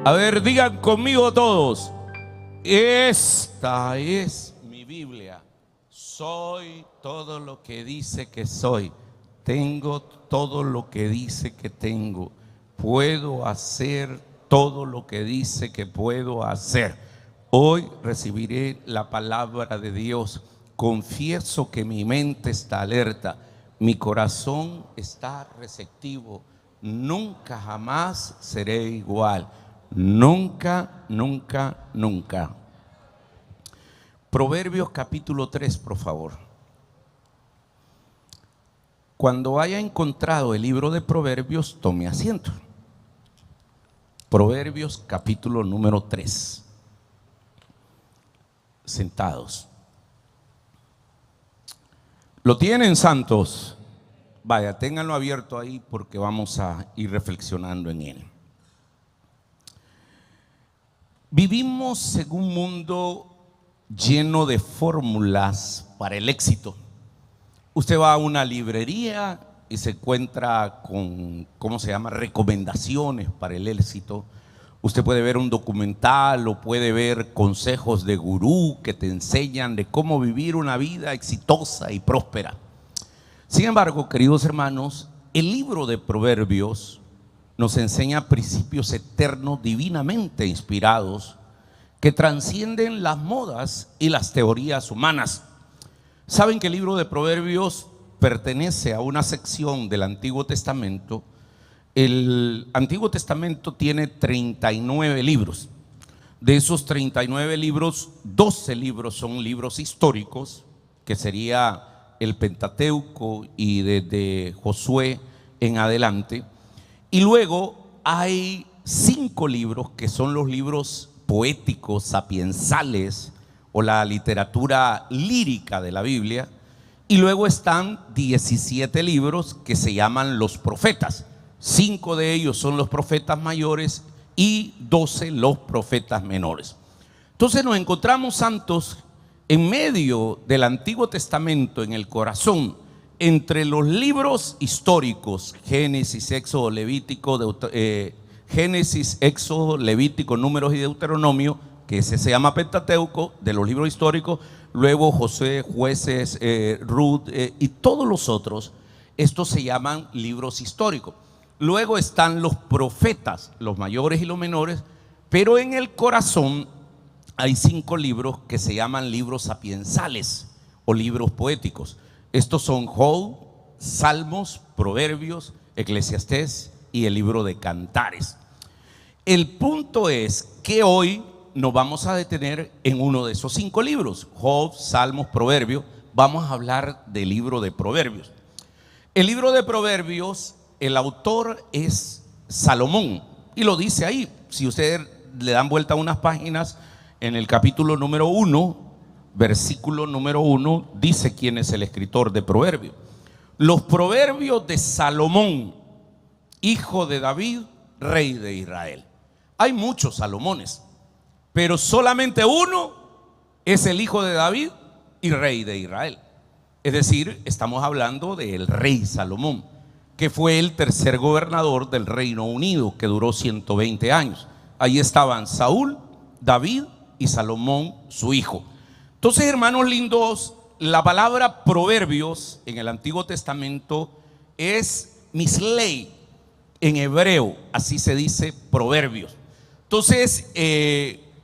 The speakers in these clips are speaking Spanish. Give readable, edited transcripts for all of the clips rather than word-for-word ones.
A ver, digan conmigo todos: esta es mi Biblia. Soy todo lo que dice que soy. Tengo todo lo que dice que tengo. Puedo hacer todo lo que dice que puedo hacer. Hoy recibiré la palabra de Dios. Confieso que mi mente está alerta, mi corazón está receptivo. Nunca jamás seré igual. Nunca, nunca, nunca. Proverbios capítulo 3, por favor. Cuando haya encontrado el libro de Proverbios, tome asiento. Proverbios capítulo número 3. Sentados. ¿Lo tienen, santos? Vaya, ténganlo abierto ahí porque vamos a ir reflexionando en él. Vivimos en un mundo lleno de fórmulas para el éxito. Usted va a una librería y se encuentra con, ¿cómo se llama?, recomendaciones para el éxito. Usted puede ver un documental o puede ver consejos de gurú que te enseñan de cómo vivir una vida exitosa y próspera. Sin embargo, queridos hermanos, el libro de Proverbios nos enseña principios eternos divinamente inspirados que trascienden las modas y las teorías humanas. Saben que el libro de Proverbios pertenece a una sección del Antiguo Testamento. El Antiguo Testamento tiene 39 libros. De esos 39 libros, 12 libros son libros históricos, que sería el Pentateuco y desde Josué en adelante. Y luego hay 5 libros que son los libros poéticos, sapiensales o la literatura lírica de la Biblia. Y luego están 17 libros que se llaman los profetas. 5 de ellos son los profetas mayores y 12 los profetas menores. Entonces nos encontramos, santos, en medio del Antiguo Testamento, en el corazón, entre los libros históricos, Génesis, Éxodo, Levítico, Génesis, Éxodo, Levítico, Números y Deuteronomio, que ese se llama Pentateuco, de los libros históricos, luego Josué, Jueces, Ruth y todos los otros. Estos se llaman libros históricos. Luego están los profetas, los mayores y los menores, pero en el corazón hay 5 libros que se llaman libros sapiensales o libros poéticos. Estos son Job, Salmos, Proverbios, Eclesiastés y el libro de Cantares. El punto es que hoy nos vamos a detener en uno de esos 5 libros, Job, Salmos, Proverbios. Vamos a hablar del libro de Proverbios. El libro de Proverbios, el autor es Salomón y lo dice ahí. Si ustedes le dan vuelta a unas páginas, en el capítulo número 1, versículo número 1, dice quién es el escritor de Proverbios. Los proverbios de Salomón, hijo de David, rey de Israel. Hay muchos Salomones, pero solamente uno es el hijo de David y rey de Israel. Es decir, estamos hablando del rey Salomón, que fue el tercer gobernador del Reino Unido, que duró 120 años. Ahí estaban Saúl, David y Salomón, su hijo. Entonces, hermanos lindos, la palabra proverbios en el Antiguo Testamento es mislei, en hebreo, así se dice proverbios. Entonces,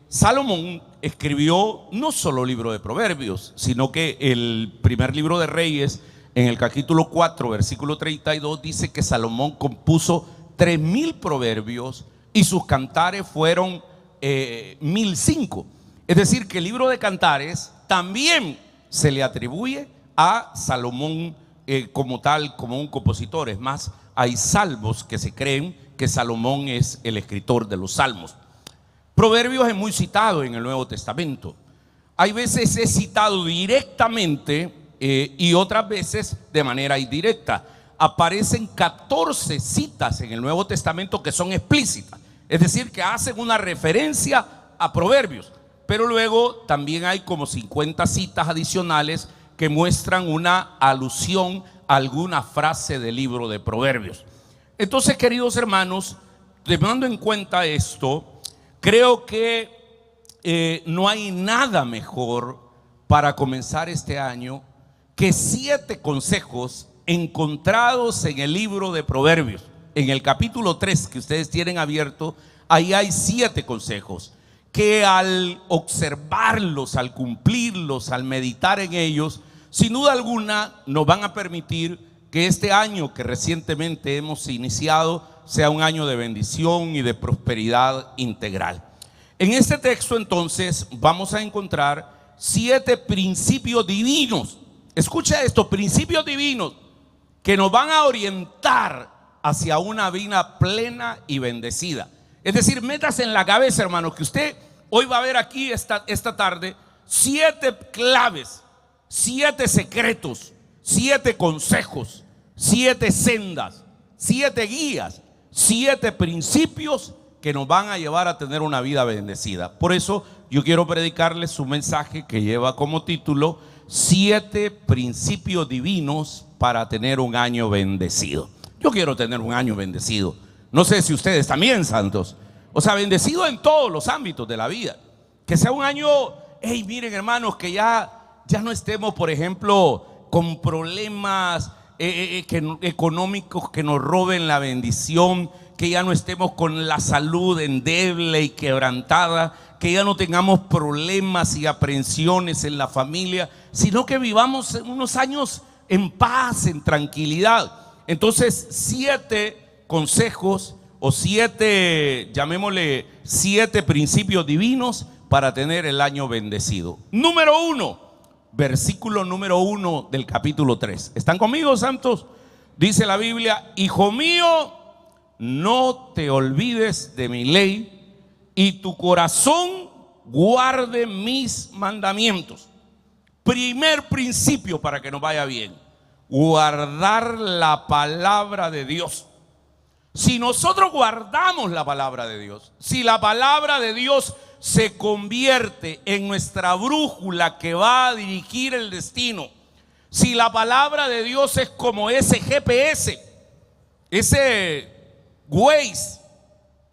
Salomón escribió no solo el libro de Proverbios, sino que el primer libro de Reyes, en el capítulo 4, versículo 32, dice que Salomón compuso 3000 proverbios y sus cantares fueron 1005. Es decir, que el libro de Cantares también se le atribuye a Salomón como tal, como un compositor. Es más, hay salmos que se creen que Salomón es el escritor de los salmos. Proverbios es muy citado en el Nuevo Testamento. Hay veces es citado directamente y otras veces de manera indirecta. Aparecen 14 citas en el Nuevo Testamento que son explícitas, es decir, que hacen una referencia a Proverbios, pero luego también hay como 50 citas adicionales que muestran una alusión a alguna frase del libro de Proverbios. Entonces, queridos hermanos, tomando en cuenta esto, Creo que no hay nada mejor para comenzar este año que 7 consejos encontrados en el libro de Proverbios. En el capítulo 3 que ustedes tienen abierto, ahí hay 7 consejos que al observarlos, al cumplirlos, al meditar en ellos, sin duda alguna nos van a permitir que este año que recientemente hemos iniciado sea un año de bendición y de prosperidad integral. En este texto entonces vamos a encontrar 7 principios divinos. Escucha esto, principios divinos que nos van a orientar hacia una vida plena y bendecida. Es decir, métase en la cabeza, hermano, que usted hoy va a ver aquí esta tarde 7 claves, 7 secretos, 7 consejos, 7 sendas, 7 guías, 7 principios que nos van a llevar a tener una vida bendecida. Por eso yo quiero predicarles un mensaje que lleva como título 7 principios divinos para tener un año bendecido. Yo quiero tener un año bendecido. No sé si ustedes también, santos. O sea, bendecido en todos los ámbitos de la vida. Que sea un año, hey, miren, hermanos, que ya no estemos, por ejemplo, con problemas económicos que nos roben la bendición, que ya no estemos con la salud endeble y quebrantada, que ya no tengamos problemas y aprensiones en la familia, sino que vivamos unos años en paz, en tranquilidad. Entonces, 7 consejos o 7, llamémosle 7 principios divinos para tener el año bendecido. Número 1, versículo número 1 del capítulo 3. ¿Están conmigo, santos? Dice la Biblia: hijo mío, no te olvides de mi ley y tu corazón guarde mis mandamientos. Primer principio para que nos vaya bien: guardar la palabra de Dios. Si nosotros guardamos la palabra de Dios, si la palabra de Dios se convierte en nuestra brújula que va a dirigir el destino, si la palabra de Dios es como ese GPS, ese Waze,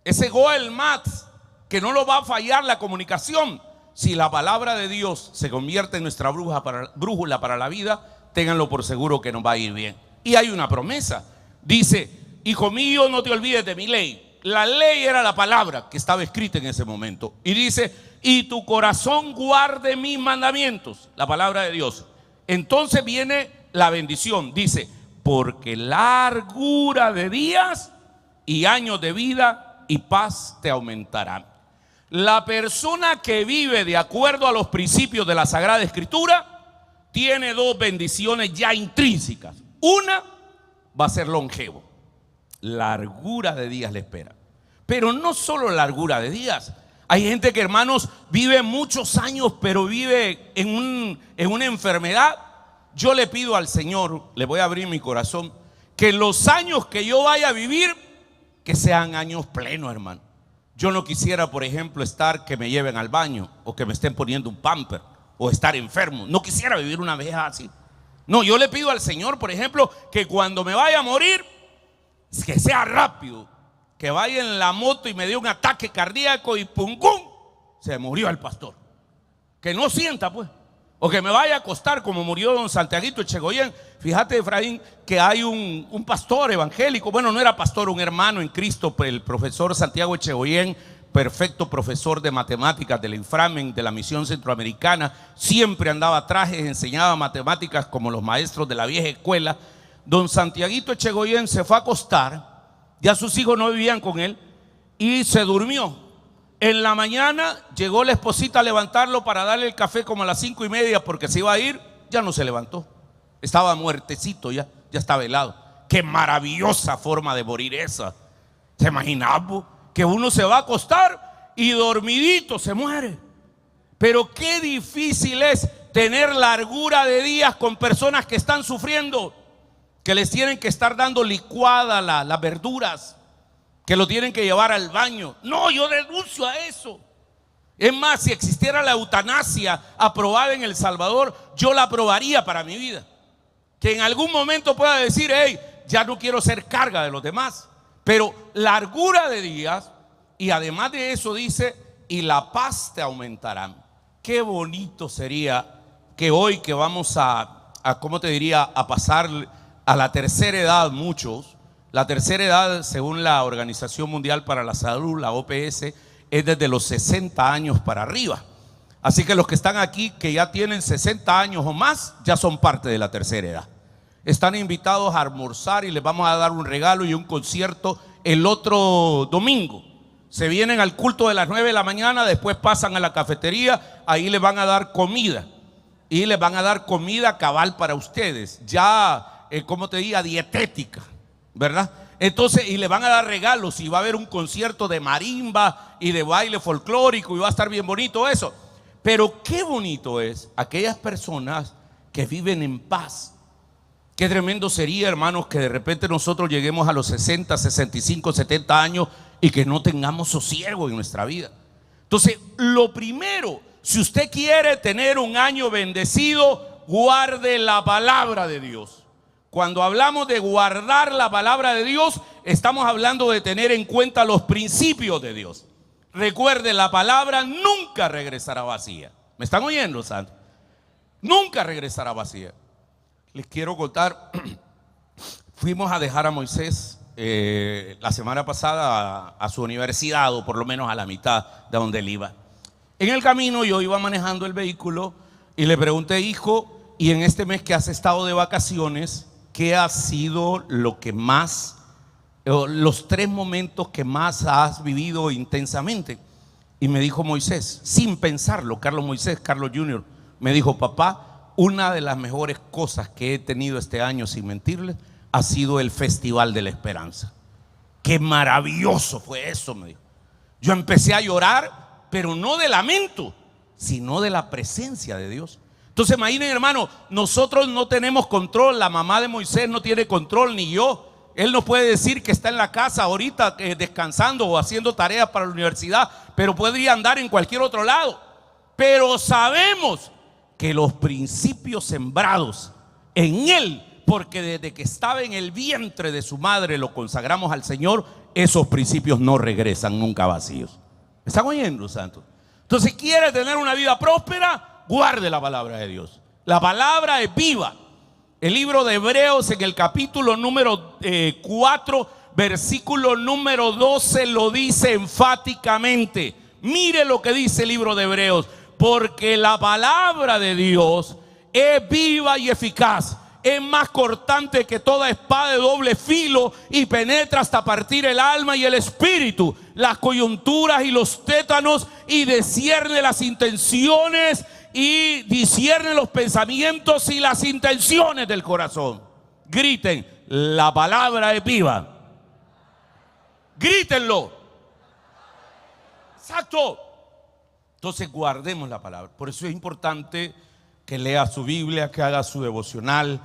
ese Google Maps, que no lo va a fallar la comunicación, si la palabra de Dios se convierte en nuestra brújula para la vida, ténganlo por seguro que nos va a ir bien. Y hay una promesa, dice: hijo mío, no te olvides de mi ley. La ley era la palabra que estaba escrita en ese momento. Y dice: y tu corazón guarde mis mandamientos, la palabra de Dios. Entonces viene la bendición, dice: porque largura de días y años de vida y paz te aumentarán. La persona que vive de acuerdo a los principios de la Sagrada Escritura tiene 2 bendiciones ya intrínsecas. Una, va a ser longevo. Largura de días le espera. Pero no solo largura de días. Hay gente que, hermanos, vive muchos años, pero vive en una enfermedad. Yo le pido al Señor, le voy a abrir mi corazón, que los años que yo vaya a vivir, que sean años plenos, hermano. Yo no quisiera, por ejemplo, que me lleven al baño o que me estén poniendo un pamper o estar enfermo. No quisiera vivir una vejez así. No, yo le pido al Señor, por ejemplo, que cuando me vaya a morir, que sea rápido, que vaya en la moto y me dé un ataque cardíaco y pum, pum, se murió el pastor. Que no sienta, pues. O que me vaya a acostar como murió don Santiaguito Echegoyen. Fíjate, Efraín, que hay un pastor evangélico, bueno, no era pastor, un hermano en Cristo, el profesor Santiago Echegoyen, perfecto profesor de matemáticas del Inframen, de la Misión Centroamericana, siempre andaba trajes, enseñaba matemáticas como los maestros de la vieja escuela. Don Santiaguito Echegoyen se fue a acostar, ya sus hijos no vivían con él, y se durmió. En la mañana llegó la esposita a levantarlo para darle el café como a las 5:30 porque se iba a ir. Ya no se levantó, estaba muertecito, ya estaba helado. Qué maravillosa forma de morir esa. ¿Se imaginaba que uno se va a acostar y dormidito se muere? Pero qué difícil es tener largura de días con personas que están sufriendo, que les tienen que estar dando licuada las verduras, que lo tienen que llevar al baño. No, yo renuncio a eso. Es más, si existiera la eutanasia aprobada en El Salvador, yo la aprobaría para mi vida. Que en algún momento pueda decir: hey, ya no quiero ser carga de los demás. Pero largura de días Y además de eso dice, y la paz te aumentará. Qué bonito sería que hoy que vamos ¿cómo te diría? A pasar a la tercera edad, muchos. La tercera edad, según la Organización Mundial para la Salud, la OPS, es desde los 60 años para arriba. Así que los que están aquí, que ya tienen 60 años o más, ya son parte de la tercera edad. Están invitados a almorzar y les vamos a dar un regalo y un concierto el otro domingo. Se vienen al culto de las 9 de la mañana, después pasan a la cafetería, ahí les van a dar comida. Y les van a dar comida cabal para ustedes, ya, como te diga, dietética, ¿verdad? Entonces, y le van a dar regalos, y va a haber un concierto de marimba y de baile folclórico, y va a estar bien bonito eso. Pero qué bonito es aquellas personas que viven en paz. Qué tremendo sería, hermanos, que de repente nosotros lleguemos a los 60, 65, 70 años y que no tengamos sosiego en nuestra vida. Entonces, lo primero, si usted quiere tener un año bendecido, guarde la palabra de Dios. Cuando hablamos de guardar la palabra de Dios, estamos hablando de tener en cuenta los principios de Dios. Recuerde, la palabra nunca regresará vacía. ¿Me están oyendo, santos? Nunca regresará vacía. Les quiero contar, fuimos a dejar a Moisés la semana pasada a su universidad, o por lo menos a la mitad de donde él iba. En el camino yo iba manejando el vehículo y le pregunté: hijo, y en este mes que has estado de vacaciones, ¿qué ha sido lo que más, los 3 momentos que más has vivido intensamente? Y me dijo Moisés, sin pensarlo, Carlos Moisés, Carlos Jr., me dijo: papá, una de las mejores cosas que he tenido este año, sin mentirles, ha sido el Festival de la Esperanza. Qué maravilloso fue eso, me dijo. Yo empecé a llorar, pero no de lamento, sino de la presencia de Dios. Entonces imaginen, hermano, nosotros no tenemos control. La mamá de Moisés no tiene control, ni yo. Él no puede decir que está en la casa ahorita descansando o haciendo tareas para la universidad, pero podría andar en cualquier otro lado. Pero sabemos que los principios sembrados en él, porque desde que estaba en el vientre de su madre lo consagramos al Señor, esos principios no regresan nunca vacíos. ¿Me están oyendo, santos? Entonces, ¿quiere tener una vida próspera? Guarde la palabra de Dios. La palabra es viva. El libro de Hebreos, en el capítulo número 4, versículo número 12, lo dice enfáticamente. Mire lo que dice el libro de Hebreos: porque la palabra de Dios es viva y eficaz, es más cortante que toda espada de doble filo y penetra hasta partir el alma y el espíritu, las coyunturas y los tétanos, y discierne las intenciones y discierne los pensamientos y las intenciones del corazón. Griten: la palabra es viva. Grítenlo. Exacto. Entonces guardemos la palabra. Por eso es importante que lea su Biblia, que haga su devocional,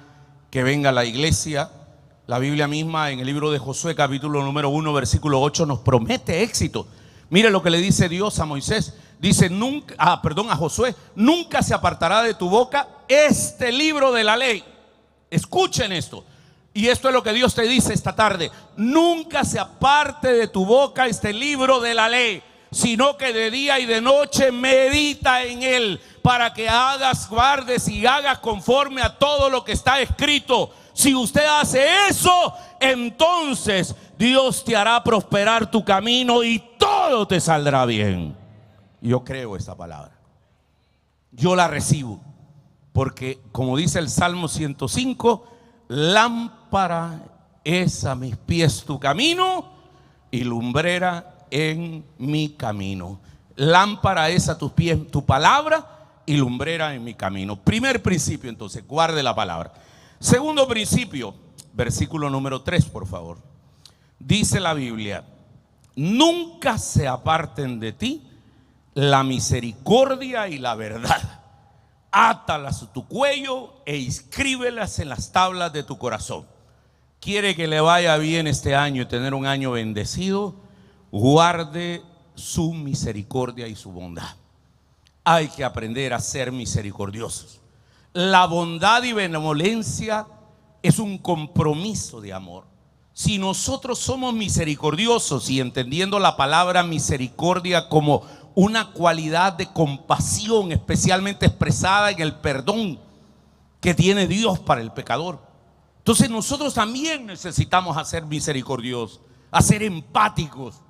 que venga a la iglesia. La Biblia misma, en el libro de Josué, capítulo número 1, versículo 8, nos promete éxito. Mire lo que le dice Dios a Moisés. Dice, a Josué: nunca se apartará de tu boca este libro de la ley. Escuchen esto. Y esto es lo que Dios te dice esta tarde: nunca se aparte de tu boca este libro de la ley, sino que de día y de noche medita en él, para que guardes y hagas conforme a todo lo que está escrito. Si usted hace eso, entonces Dios te hará prosperar tu camino y todo te saldrá bien. Yo creo esta palabra, yo la recibo, porque como dice el Salmo 105, lámpara es a mis pies tu camino y lumbrera en mi camino. Lámpara es a tus pies tu palabra y lumbrera en mi camino. Primer principio, entonces, guarde la palabra. Segundo principio, versículo número 3, por favor. Dice la Biblia: nunca se aparten de ti la misericordia y la verdad. Átalas a tu cuello e inscríbelas en las tablas de tu corazón. ¿Quiere que le vaya bien este año y tener un año bendecido? Guarde su misericordia y su bondad. Hay que aprender a ser misericordiosos. La bondad y benevolencia es un compromiso de amor. Si nosotros somos misericordiosos y entendiendo la palabra misericordia como una cualidad de compasión especialmente expresada en el perdón que tiene Dios para el pecador, entonces nosotros también necesitamos ser misericordiosos, a ser empáticos,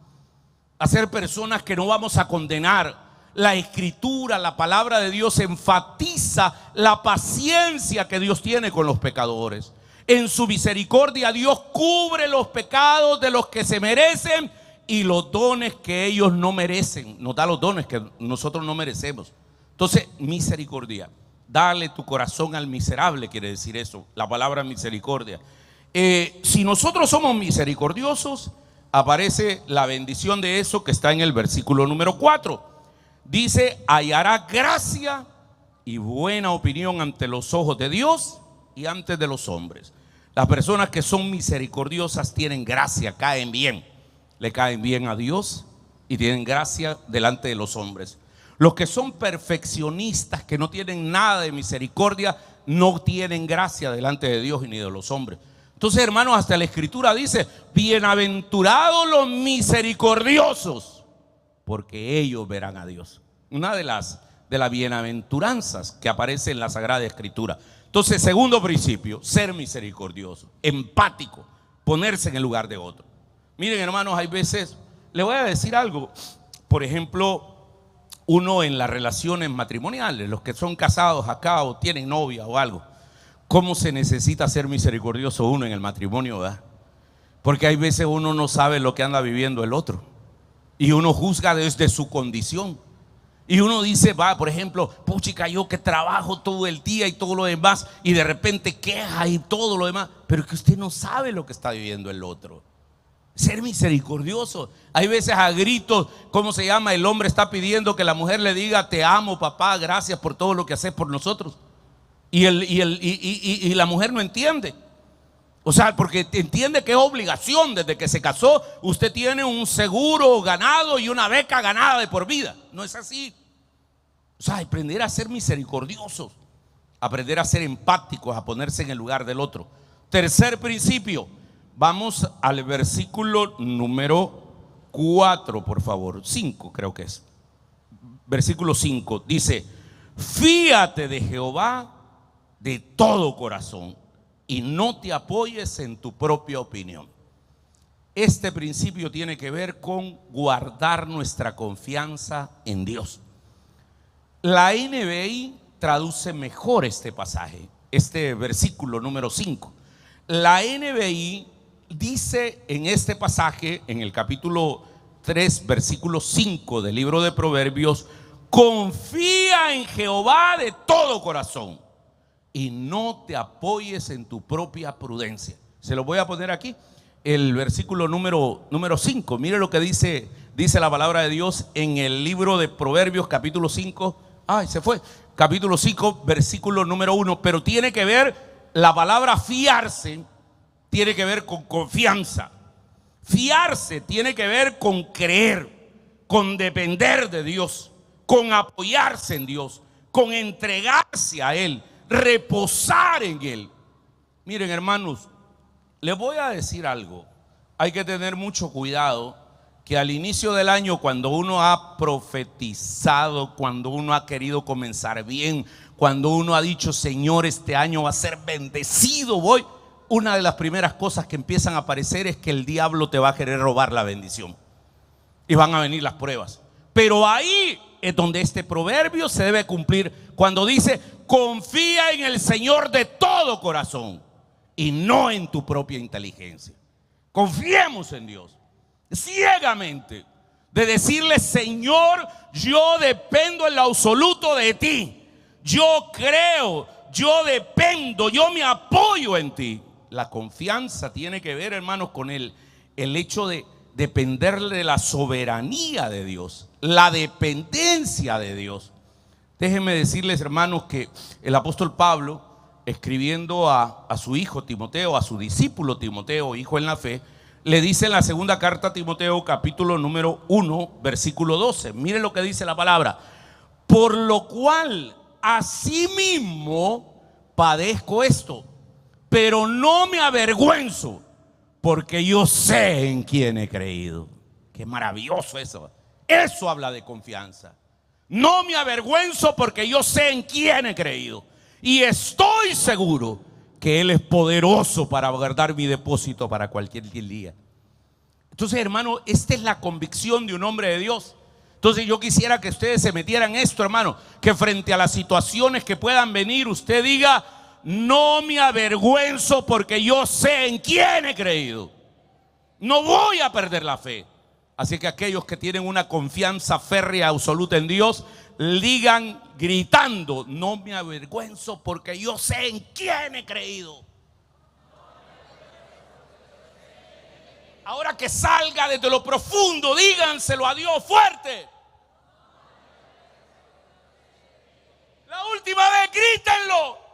a ser personas que no vamos a condenar. La Escritura, la palabra de Dios enfatiza la paciencia que Dios tiene con los pecadores. En su misericordia Dios cubre los pecados de los que se merecen y los dones que ellos no merecen. Nos da los dones que nosotros no merecemos. Entonces, misericordia. Dale tu corazón al miserable, quiere decir eso, la palabra misericordia. Si nosotros somos misericordiosos, aparece la bendición de eso que está en el versículo número 4. Dice: hallará gracia y buena opinión ante los ojos de Dios y ante de los hombres. Las personas que son misericordiosas tienen gracia, caen bien. Le caen bien a Dios y tienen gracia delante de los hombres. Los que son perfeccionistas, que no tienen nada de misericordia, no tienen gracia delante de Dios y ni de los hombres. Entonces, hermanos, hasta la Escritura dice: bienaventurados los misericordiosos, porque ellos verán a Dios. Una de las bienaventuranzas que aparece en la Sagrada Escritura. Entonces, segundo principio, ser misericordioso, empático, ponerse en el lugar de otro. Miren, hermanos, hay veces, le voy a decir algo. Por ejemplo, uno en las relaciones matrimoniales, los que son casados acá o tienen novia o algo, ¿cómo se necesita ser misericordioso uno en el matrimonio, verdad? Porque hay veces uno no sabe lo que anda viviendo el otro y uno juzga desde su condición. Y uno dice, va, por ejemplo, puchica, yo que trabajo todo el día y todo lo demás, y de repente queja y todo lo demás, pero es que usted no sabe lo que está viviendo el otro. Ser misericordioso. Hay veces a gritos, ¿cómo se llama? El hombre está pidiendo que la mujer le diga: te amo, papá, gracias por todo lo que haces por nosotros. Y la mujer no entiende. O sea, porque entiende que es obligación. Desde que se casó, usted tiene un seguro ganado y una beca ganada de por vida. No es así. O sea, aprender a ser misericordiosos, aprender a ser empáticos, a ponerse en el lugar del otro. Tercer principio. Vamos al versículo número 4, por favor. 5 creo que es. Versículo 5 dice: fíate de Jehová de todo corazón y no te apoyes en tu propia opinión. Este principio tiene que ver con guardar nuestra confianza en Dios. La NBI traduce mejor este pasaje, este versículo número 5. La NBI dice en este pasaje, en el capítulo 3, versículo 5 del libro de Proverbios: confía en Jehová de todo corazón y no te apoyes en tu propia prudencia. Se lo voy a poner aquí, el versículo número 5. Mire lo que dice la palabra de Dios en el libro de Proverbios, capítulo 5. Ay, se fue. Capítulo 5, versículo número 1. Pero tiene que ver, la palabra fiarse tiene que ver con confianza. Fiarse tiene que ver con creer, con depender de Dios, con apoyarse en Dios, con entregarse a Él, reposar en Él. Miren, hermanos, les voy a decir algo. Hay que tener mucho cuidado que al inicio del año, cuando uno ha profetizado, cuando uno ha querido comenzar bien, cuando uno ha dicho: Señor, este año va a ser bendecido, una de las primeras cosas que empiezan a aparecer es que el diablo te va a querer robar la bendición y van a venir las pruebas. Pero ahí es donde este proverbio se debe cumplir, cuando dice: confía en el Señor de todo corazón y no en tu propia inteligencia. Confiemos en Dios ciegamente, de decirle: Señor, yo dependo en lo absoluto de ti, yo creo, yo dependo, yo me apoyo en ti. La confianza tiene que ver, hermanos, con el hecho de dependerle de la soberanía de Dios, la dependencia de Dios. Déjenme decirles, hermanos, que el apóstol Pablo, escribiendo a su hijo Timoteo, a su discípulo Timoteo, hijo en la fe, le dice en la segunda carta a Timoteo, capítulo número 1, versículo 12. Miren lo que dice la palabra: por lo cual asimismo padezco esto, pero no me avergüenzo, porque yo sé en quién he creído. Qué maravilloso eso. Eso habla de confianza. No me avergüenzo porque yo sé en quién he creído. Y estoy seguro que Él es poderoso para guardar mi depósito para cualquier día. Entonces, hermano, esta es la convicción de un hombre de Dios. Entonces yo quisiera que ustedes se metieran en esto, hermano, que frente a las situaciones que puedan venir, usted diga: no me avergüenzo porque yo sé en quién he creído. No voy a perder la fe. Así que aquellos que tienen una confianza férrea absoluta en Dios, digan gritando: no me avergüenzo porque yo sé en quién he creído. Ahora que salga desde lo profundo, díganselo a Dios fuerte. La última vez, grítenlo.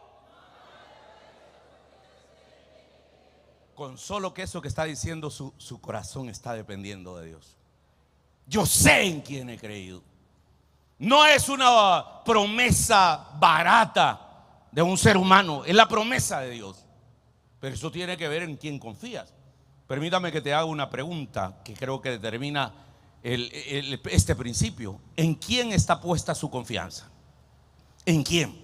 Con solo que eso que está diciendo su corazón está dependiendo de Dios. Yo sé en quién he creído. No es una promesa barata de un ser humano, es la promesa de Dios. Pero eso tiene que ver en quién confías. Permítame que te haga una pregunta que creo que determina este principio. ¿En quién está puesta su confianza? ¿En quién?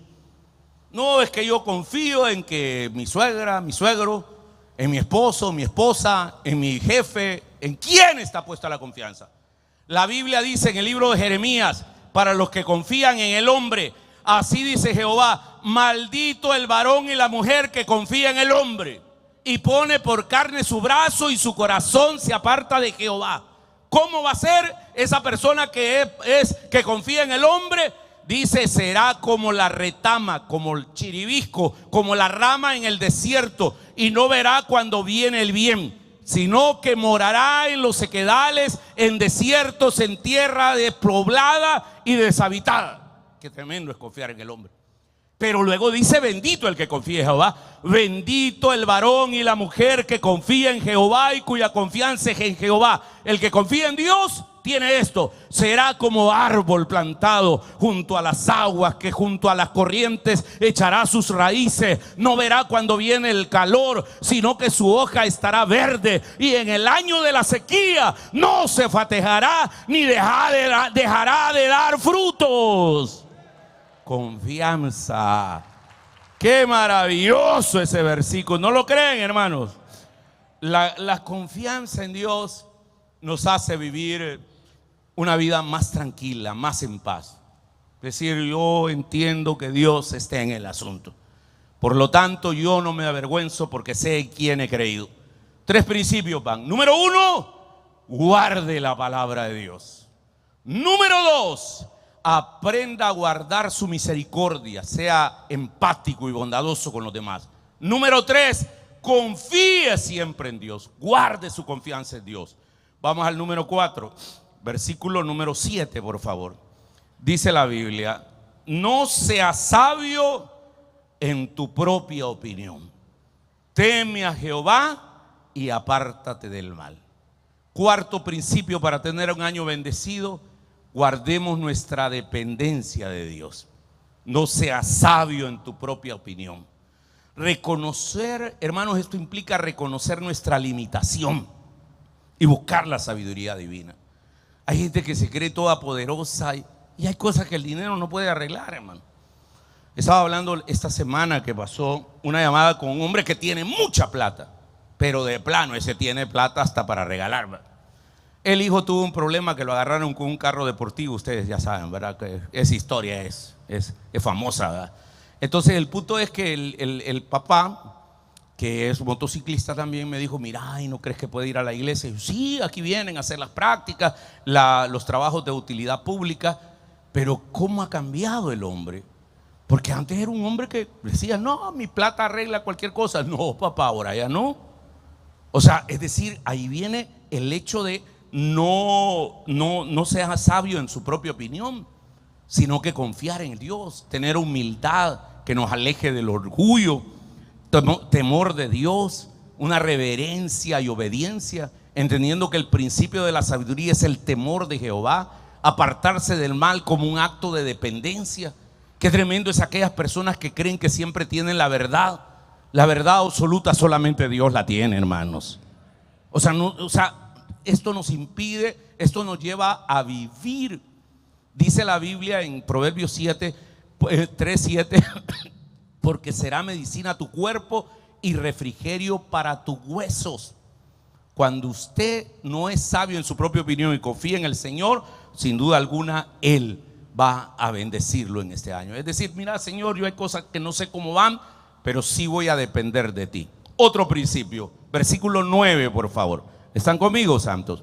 No es que yo confío en que mi suegra, mi suegro, en mi esposo, mi esposa, en mi jefe. ¿En quién está puesta la confianza? La Biblia dice en el libro de Jeremías: para los que confían en el hombre, así dice Jehová, maldito el varón y la mujer que confía en el hombre y pone por carne su brazo y su corazón se aparta de Jehová. ¿Cómo va a ser esa persona que confía en el hombre? Dice: será como la retama, como el chiribisco, como la rama en el desierto, y no verá cuando viene el bien, sino que morará en los sequedales, en desiertos, en tierra despoblada y deshabitada. Qué tremendo es confiar en el hombre. Pero luego dice: bendito el que confía en Jehová. Bendito el varón y la mujer que confía en Jehová y cuya confianza es en Jehová. El que confía en Dios tiene esto: será como árbol plantado junto a las aguas, que junto a las corrientes echará sus raíces. No verá cuando viene el calor, sino que su hoja estará verde, y en el año de la sequía no se fatigará ni dejará de dar frutos. Confianza. Qué maravilloso ese versículo. ¿No lo creen, hermanos? La confianza en Dios nos hace vivir una vida más tranquila, más en paz. Es decir, yo entiendo que Dios está en el asunto. Por lo tanto, yo no me avergüenzo porque sé en quién he creído. 3 principios van. Número 1, guarde la palabra de Dios. Número 2, aprenda a guardar su misericordia, sea empático y bondadoso con los demás. Número 3, confíe siempre en Dios, guarde su confianza en Dios. Vamos al número 4, versículo número 7, por favor. Dice la Biblia: no seas sabio en tu propia opinión, teme a Jehová y apártate del mal. Cuarto principio para tener un año bendecido: guardemos nuestra dependencia de Dios. No seas sabio en tu propia opinión. Reconocer, hermanos, esto implica reconocer nuestra limitación y buscar la sabiduría divina. Hay gente que se cree toda poderosa y hay cosas que el dinero no puede arreglar, hermano. Estaba hablando esta semana que pasó una llamada con un hombre que tiene mucha plata, pero de plano ese tiene plata hasta para regalar. El hijo tuvo un problema que lo agarraron con un carro deportivo. Ustedes ya saben, ¿verdad? Que esa historia es famosa, ¿verdad? Entonces el punto es que el papá, que es motociclista también, me dijo: mira, ¿y no crees que puede ir a la iglesia? Y yo: sí, aquí vienen a hacer las prácticas, los trabajos de utilidad pública. Pero ¿cómo ha cambiado el hombre? Porque antes era un hombre que decía: no, mi plata arregla cualquier cosa. No, papá, ahora ya no. O sea, es decir, ahí viene el hecho de no sea sabio en su propia opinión, sino que confiar en Dios, tener humildad que nos aleje del orgullo, temor de Dios, una reverencia y obediencia, entendiendo que el principio de la sabiduría es el temor de Jehová, apartarse del mal como un acto de dependencia. Qué tremendo es aquellas personas que creen que siempre tienen la verdad. La verdad absoluta solamente Dios la tiene, hermanos. Esto nos impide, esto nos lleva a vivir. Dice la Biblia en Proverbios 3:7, porque será medicina a tu cuerpo y refrigerio para tus huesos. Cuando usted no es sabio en su propia opinión y confía en el Señor, sin duda alguna Él va a bendecirlo en este año. Es decir, mira, Señor, yo hay cosas que no sé cómo van, pero sí voy a depender de ti. Otro principio, versículo 9, por favor. ¿Están conmigo, santos?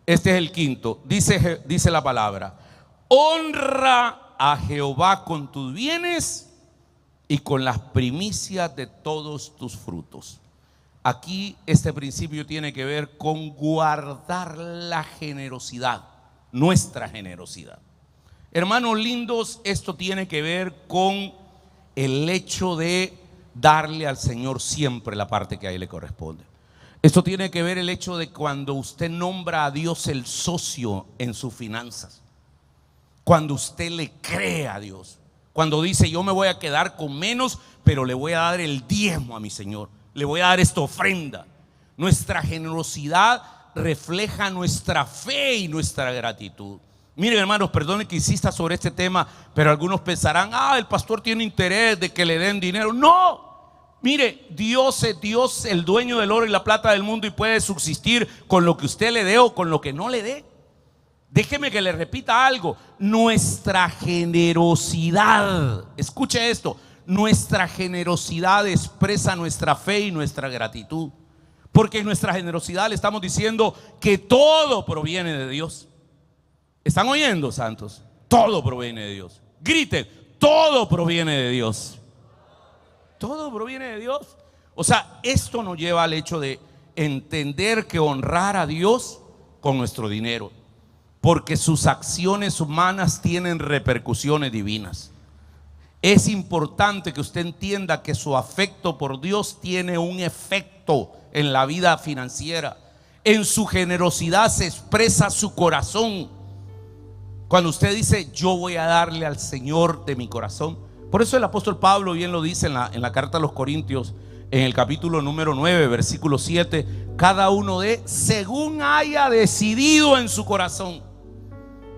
Este es el quinto. Dice la palabra: honra a Jehová con tus bienes y con las primicias de todos tus frutos. Aquí este principio tiene que ver con guardar la generosidad, nuestra generosidad. Hermanos lindos, esto tiene que ver con el hecho de darle al Señor siempre la parte que a Él le corresponde. Esto tiene que ver el hecho de cuando usted nombra a Dios el socio en sus finanzas, cuando usted le cree a Dios, cuando dice: yo me voy a quedar con menos, pero le voy a dar el diezmo a mi Señor, le voy a dar esta ofrenda. Nuestra generosidad refleja nuestra fe y nuestra gratitud. Miren, hermanos, perdonen que insista sobre este tema, pero algunos pensarán: el pastor tiene interés de que le den dinero. No, mire, Dios es Dios, el dueño del oro y la plata del mundo, y puede subsistir con lo que usted le dé o con lo que no le dé. Déjeme que le repita algo: nuestra generosidad, escuche esto, nuestra generosidad expresa nuestra fe y nuestra gratitud, porque en nuestra generosidad le estamos diciendo que todo proviene de Dios. ¿Están oyendo, santos? Todo proviene de Dios. Griten: todo proviene de Dios. Todo proviene de Dios. O sea, esto nos lleva al hecho de entender que honrar a Dios con nuestro dinero, porque sus acciones humanas tienen repercusiones divinas. Es importante que usted entienda que su afecto por Dios tiene un efecto en la vida financiera. En su generosidad se expresa su corazón. Cuando usted dice: yo voy a darle al Señor de mi corazón. Por eso el apóstol Pablo bien lo dice en la carta a los Corintios, en el capítulo número 9, versículo 7: cada uno dé según haya decidido en su corazón.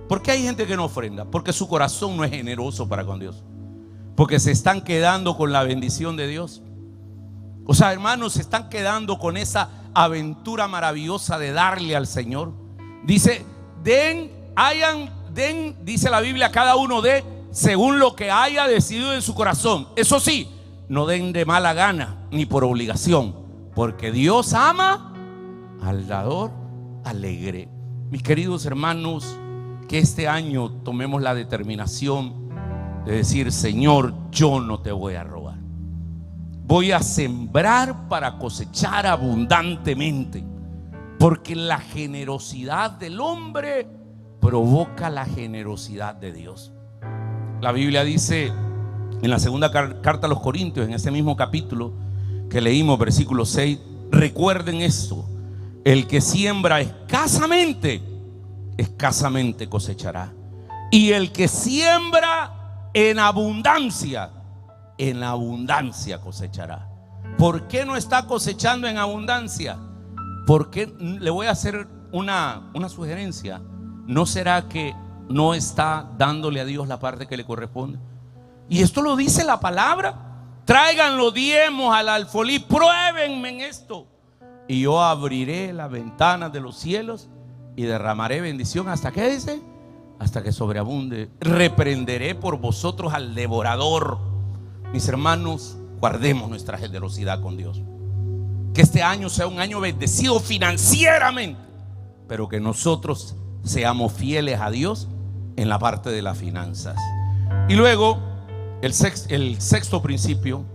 ¿Por qué hay gente que no ofrenda? Porque su corazón no es generoso para con Dios, porque se están quedando con la bendición de Dios. O sea, hermanos, se están quedando con esa aventura maravillosa de darle al Señor. Dice: den, dice la Biblia, cada uno dé según lo que haya decidido en su corazón. Eso sí, no den de mala gana ni por obligación, porque Dios ama al dador alegre. Mis queridos hermanos, que este año tomemos la determinación de decir: Señor, yo no te voy a robar. Voy a sembrar para cosechar abundantemente, porque la generosidad del hombre provoca la generosidad de Dios. La Biblia dice en la segunda carta a los Corintios, en ese mismo capítulo que leímos, versículo 6: recuerden esto, el que siembra escasamente, escasamente cosechará, y el que siembra en abundancia cosechará. ¿Por qué no está cosechando en abundancia? Porque le voy a hacer una sugerencia. ¿No será que no está dándole a Dios la parte que le corresponde? Y esto lo dice la palabra: traigan los diezmos al alfolí, pruébenme en esto, y yo abriré las ventanas de los cielos y derramaré bendición. ¿Hasta qué dice? Hasta que sobreabunde. Reprenderé por vosotros al devorador. Mis hermanos, guardemos nuestra generosidad con Dios. Que este año sea un año bendecido financieramente, pero que nosotros seamos fieles a Dios en la parte de las finanzas. Y luego el sexto principio.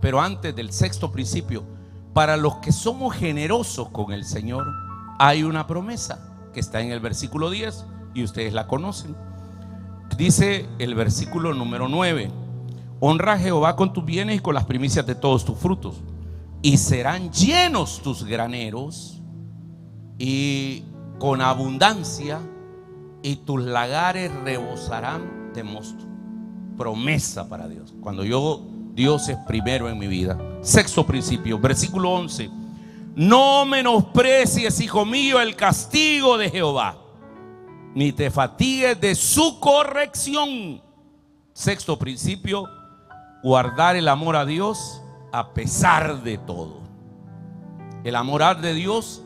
Pero antes del sexto principio, para los que somos generosos con el Señor, hay una promesa que está en el versículo 10 y ustedes la conocen. Dice el versículo número 9: honra a Jehová con tus bienes y con las primicias de todos tus frutos, y serán llenos tus graneros y con abundancia, y tus lagares rebosarán de mosto. Promesa para Dios. Cuando Dios es primero en mi vida. Sexto principio, versículo 11: No menosprecies, hijo mío, el castigo de Jehová, ni te fatigues de su corrección. Sexto principio: guardar el amor a Dios a pesar de todo. El amor a Dios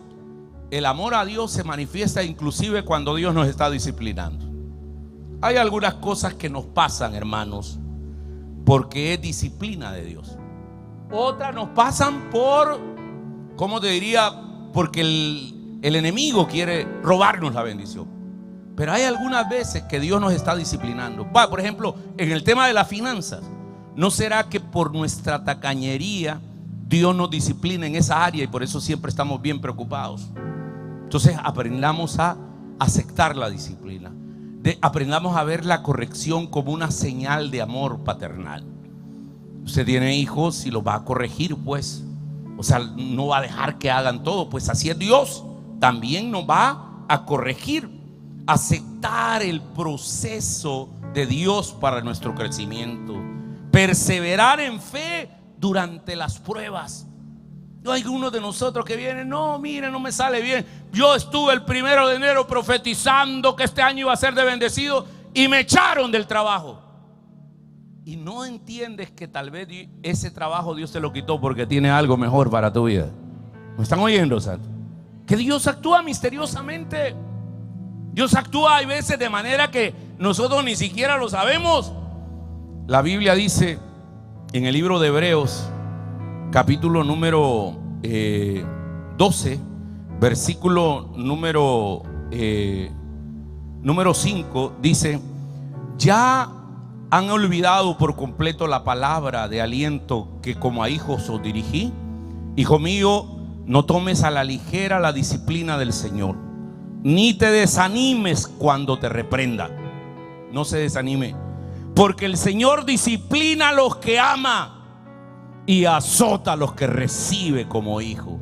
se manifiesta inclusive cuando Dios nos está disciplinando. Hay algunas cosas que nos pasan, hermanos, porque es disciplina de Dios. Otras nos pasan por, ¿cómo te diría? Porque el enemigo quiere robarnos la bendición. Pero hay algunas veces que Dios nos está disciplinando. Por ejemplo, en el tema de las finanzas, ¿no será que por nuestra tacañería Dios nos disciplina en esa área y por eso siempre estamos bien preocupados? Entonces aprendamos a aceptar la disciplina. Aprendamos a ver la corrección como una señal de amor paternal. Usted tiene hijos y los va a corregir, pues. O sea, no va a dejar que hagan todo. Pues así es Dios. También nos va a corregir. Aceptar el proceso de Dios para nuestro crecimiento. Perseverar en fe durante las pruebas. No hay uno de nosotros que viene: no, mire, no me sale bien. Yo estuve el 1 de enero profetizando que este año iba a ser de bendecido y me echaron del trabajo. Y no entiendes que tal vez ese trabajo Dios te lo quitó porque tiene algo mejor para tu vida. ¿Me están oyendo, santo? Que Dios actúa misteriosamente. Dios actúa, hay veces, de manera que nosotros ni siquiera lo sabemos. La Biblia dice en el libro de Hebreos, capítulo número 12, versículo número 5, dice: ya han olvidado por completo la palabra de aliento que como a hijos os dirigí. Hijo mío, no tomes a la ligera la disciplina del Señor, ni te desanimes cuando te reprenda. No se desanime, porque el Señor disciplina a los que ama y azota a los que recibe como hijo.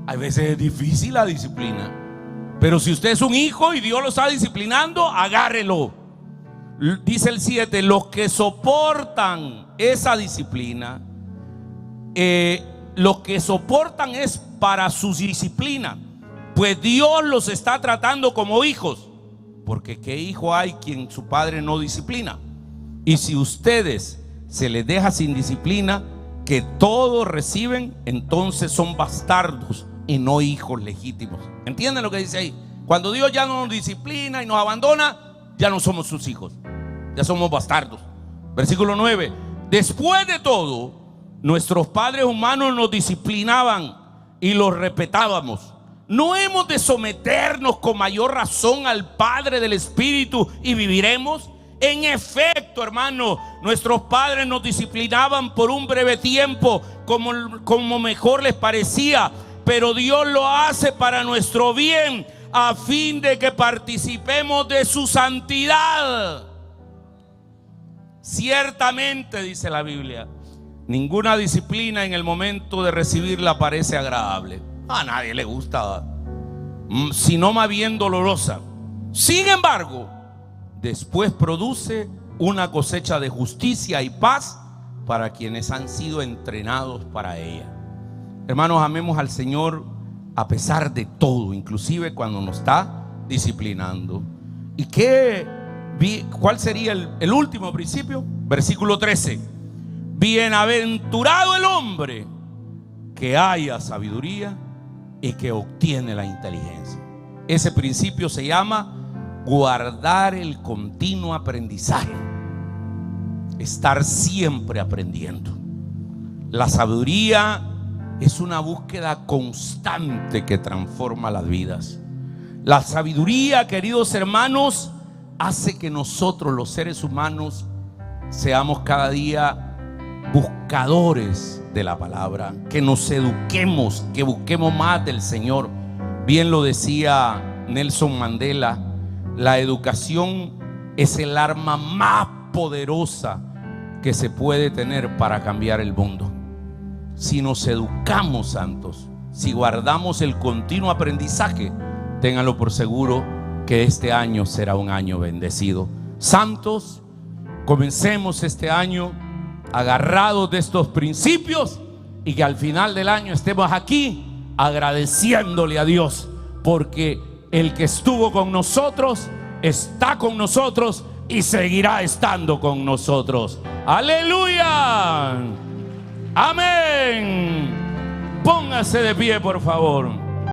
A veces es difícil la disciplina, pero si usted es un hijo y Dios lo está disciplinando, agárrelo. Dice el 7: los que soportan esa disciplina, los que soportan es para su disciplina, pues Dios los está tratando como hijos. Porque ¿qué hijo hay quien su padre no disciplina? Y si ustedes se les deja sin disciplina, que todos reciben, entonces son bastardos y no hijos legítimos. ¿Entienden lo que dice ahí? Cuando Dios ya no nos disciplina y nos abandona, ya no somos sus hijos, ya somos bastardos. Versículo 9: después de todo, nuestros padres humanos nos disciplinaban y los respetábamos. ¿No hemos de someternos con mayor razón al Padre del Espíritu y viviremos? En efecto, hermano, nuestros padres nos disciplinaban por un breve tiempo, como mejor les parecía, pero Dios lo hace para nuestro bien, a fin de que participemos de su santidad. Ciertamente, dice la Biblia, ninguna disciplina en el momento de recibirla parece agradable. A nadie le gusta, sino más bien dolorosa. Sin embargo, después produce una cosecha de justicia y paz para quienes han sido entrenados para ella. Hermanos, amemos al Señor a pesar de todo, inclusive cuando nos está disciplinando. ¿Y cuál sería el último principio? Versículo 13: bienaventurado el hombre que haya sabiduría y que obtiene la inteligencia. Ese principio se llama guardar el continuo aprendizaje, estar siempre aprendiendo. La sabiduría es una búsqueda constante que transforma las vidas. La sabiduría, queridos hermanos, hace que nosotros, los seres humanos, seamos cada día buscadores de la palabra, que nos eduquemos, que busquemos más del Señor. Bien lo decía Nelson Mandela: la educación es el arma más poderosa que se puede tener para cambiar el mundo. Si nos educamos, santos, si guardamos el continuo aprendizaje, ténganlo por seguro que este año será un año bendecido. Santos, comencemos este año agarrados de estos principios y que al final del año estemos aquí agradeciéndole a Dios, porque el que estuvo con nosotros está con nosotros y seguirá estando con nosotros. ¡Aleluya! ¡Amén! Póngase de pie, por favor.